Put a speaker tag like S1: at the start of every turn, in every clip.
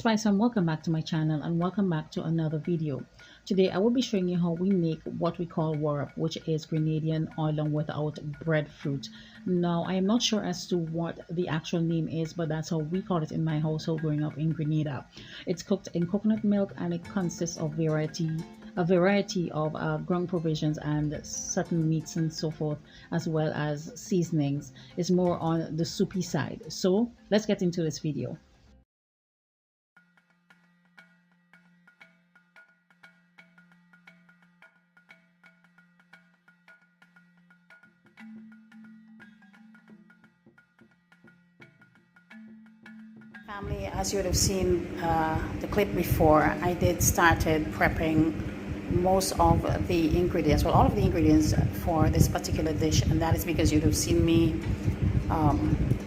S1: Spice and welcome back to my channel and welcome back to another video. Today I will be showing you how we make what we call wurup, which is Grenadian oil down without breadfruit. Now I am not sure as to what the actual name is, but that's how we call it in my household growing up in Grenada. It's cooked in coconut milk and it consists of a variety of ground provisions and certain meats and so forth, as well as seasonings. It's more on the soupy side. So let's get into this video. Family, as you would have seen the clip before, I did started prepping most of the ingredients, well, all of the ingredients for this particular dish, and that is because you'd have seen me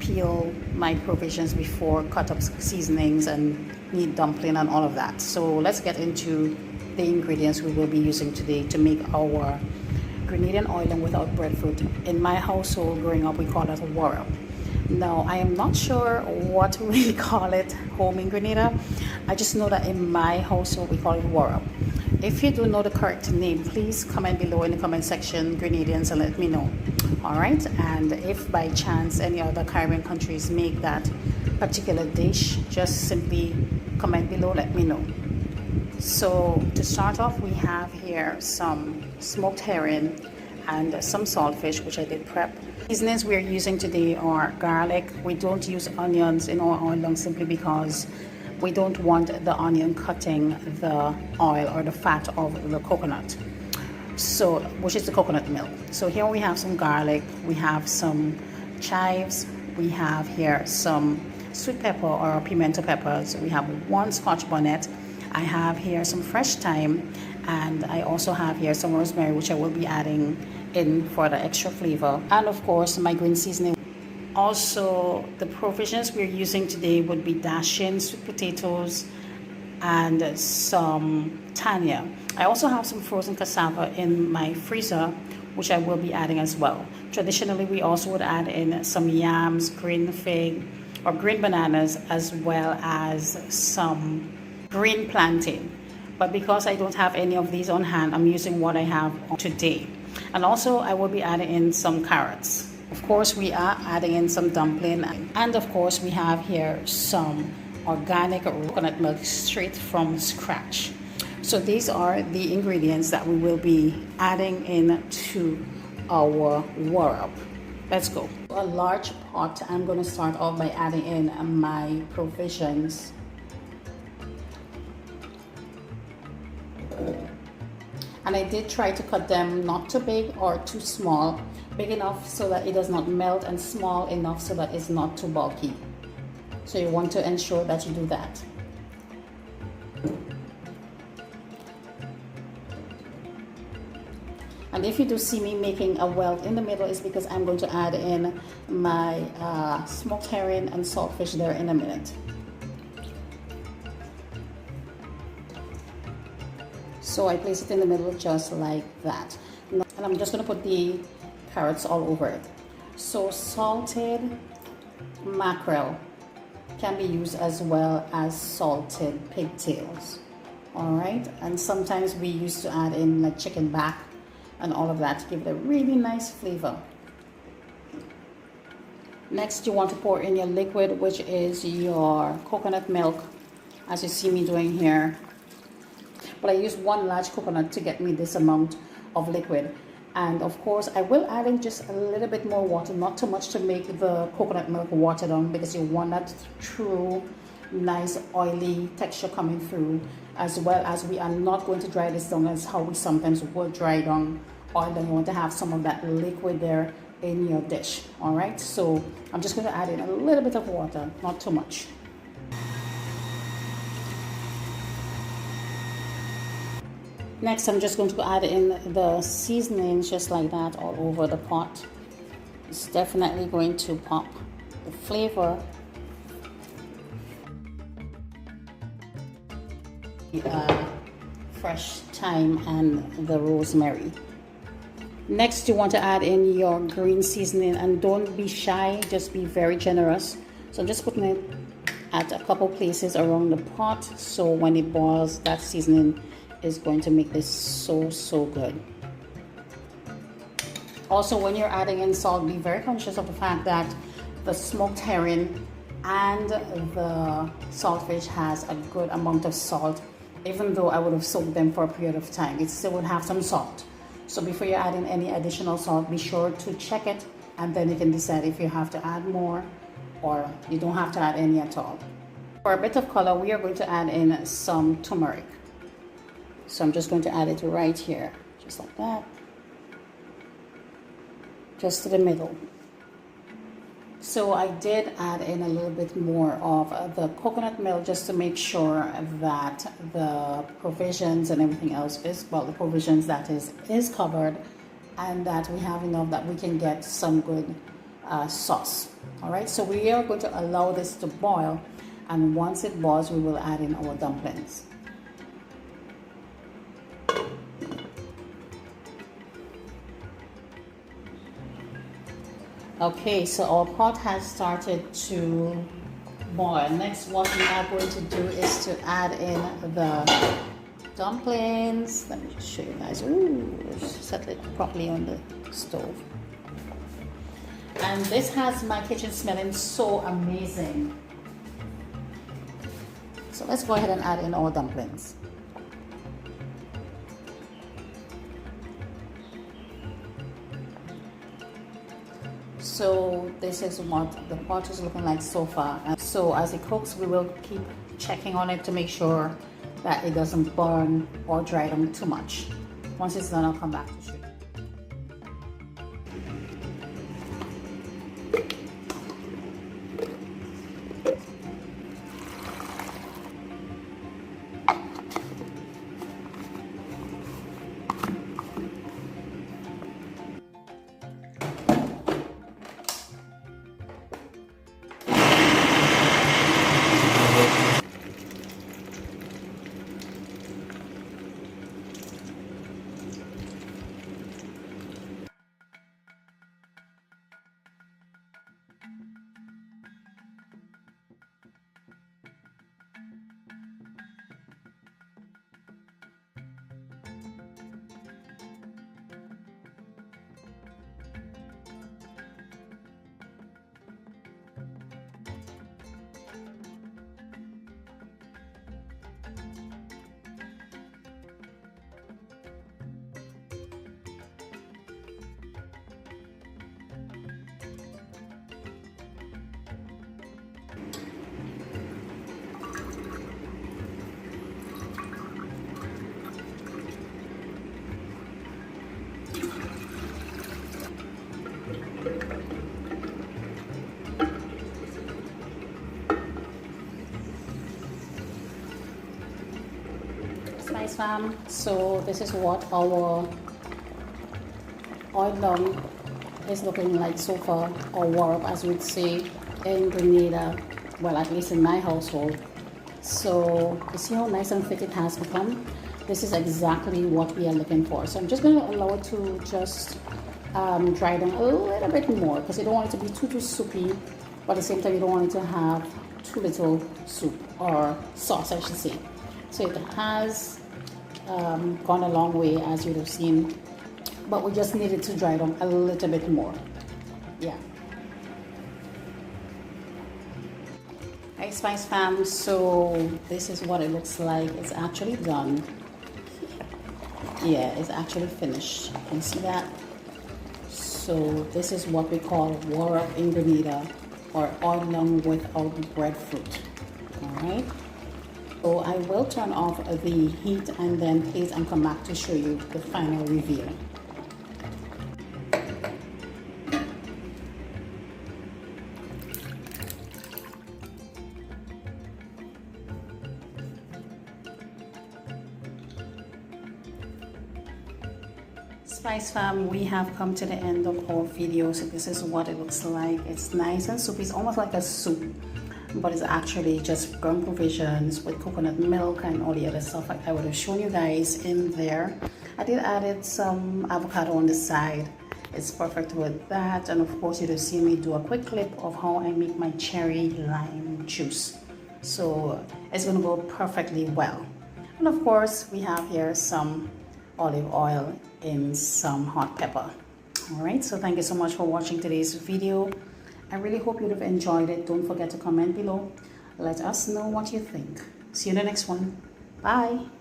S1: peel my provisions before, cut up seasonings and meat dumpling and all of that. So let's get into the ingredients we will be using today to make our Grenadian oil down without breadfruit. In my household growing up, we call it wurup. Now, I am not sure what we call it home in Grenada. I just know that in my household we call it wurup. If you do know the correct name, please comment below in the comment section, Grenadians, and let me know. All right, and if by chance any other Caribbean countries make that particular dish, just simply comment below, let me know. So to start off, we have here some smoked herring and some saltfish, which I did prep. Seasonings we're using today are garlic. We don't use onions in our oil down simply because we don't want the onion cutting the oil or the fat of the coconut, so which is the coconut milk. So here we have some garlic, we have some chives, we have here some sweet pepper or pimento peppers, we have one scotch bonnet, I have here some fresh thyme, and I also have here some rosemary, which I will be adding in for the extra flavor, and of course my green seasoning. Also, the provisions we're using today would be dashing, sweet potatoes, and some tanya. I also have some frozen cassava in my freezer, which I will be adding as well. Traditionally, we also would add in some yams, green fig or green bananas, as well as some green plantain. But because I don't have any of these on hand, I'm using what I have today. And also I will be adding in some carrots. Of course, we are adding in some dumpling, and of course we have here some organic coconut milk straight from scratch. So these are the ingredients that we will be adding in to our wurup. Let's go. A large pot, I'm going to start off by adding in my provisions. And I did try to cut them not too big or too small, big enough so that it does not melt and small enough so that it's not too bulky. So you want to ensure that you do that. And if you do see me making a welt in the middle, it's because I'm going to add in my smoked herring and saltfish there in a minute. So I place it in the middle just like that. And I'm just going to put the carrots all over it. So salted mackerel can be used as well as salted pigtails. All right, and sometimes we used to add in like chicken back and all of that to give it a really nice flavor. Next, you want to pour in your liquid, which is your coconut milk, as you see me doing here. But I used one large coconut to get me this amount of liquid. And of course, I will add in just a little bit more water, not too much to make the coconut milk water down, because you want that true, nice, oily texture coming through, as well as we are not going to dry this down as how we sometimes would dry down oil. Then you want to have some of that liquid there in your dish. All right, so I'm just going to add in a little bit of water, not too much. Next, I'm just going to add in the seasonings just like that all over the pot. It's definitely going to pop the flavor. Fresh thyme and the rosemary. Next, you want to add in your green seasoning, and don't be shy, just be very generous. So I'm just putting it at a couple places around the pot, so when it boils, that seasoning is going to make this so good. Also, when you're adding in salt, be very conscious of the fact that the smoked herring and the saltfish has a good amount of salt. Even though I would have soaked them for a period of time, it still would have some salt. So before you add in any additional salt, be sure to check it, and then you can decide if you have to add more or you don't have to add any at all. For a bit of color, we are going to add in some turmeric. So I'm just going to add it right here, just like that, just to the middle. So I did add in a little bit more of the coconut milk just to make sure that the provisions and everything else is, well, the provisions that is covered, and that we have enough that we can get some good sauce. All right, so we are going to allow this to boil, and once it boils, we will add in our dumplings. Okay, so our pot has started to boil. Next, what we are going to do is to add in the dumplings. Let me just show you guys. Ooh, set it properly on the stove. And this has my kitchen smelling so amazing. So let's go ahead and add in our dumplings. So this is what the pot is looking like so far. And so as it cooks, we will keep checking on it to make sure that it doesn't burn or dry them too much. Once it's done, I'll come back to show you. Spice Fam, so this is what our oil down is looking like so far, or wurup as we'd say in Grenada, well, at least in my household. So you see how nice and thick it has become? This is exactly what we are looking for. So I'm just going to allow it to just dry down a little bit more, because you don't want it to be too soupy, but at the same time you don't want it to have too little soup or sauce, I should say. So it has gone a long way, as you would have seen, but we just need it to dry down a little bit more. Yeah. Hey Spice Fam, so this is what it looks like. It's actually done. Yeah, it's actually finished. You can see that. So this is what we call wurup in Grenada, or oil down without breadfruit. All right. So I will turn off the heat and then please and come back to show you the final reveal. Spice Fam, we have come to the end of our video. So this is what it looks like. It's nice and soupy. It's almost like a soup, but it's actually just ground provisions with coconut milk and all the other stuff like I would have shown you guys in there. I did added some avocado on the side. It's perfect with that. And of course, you'd have seen me do a quick clip of how I make my cherry lime juice. So it's going to go perfectly well. And of course, we have here some olive oil in some hot pepper. All right, so thank you so much for watching today's video. I really hope you'd have enjoyed it. Don't forget to comment below. Let us know what you think. See you in the next one. Bye.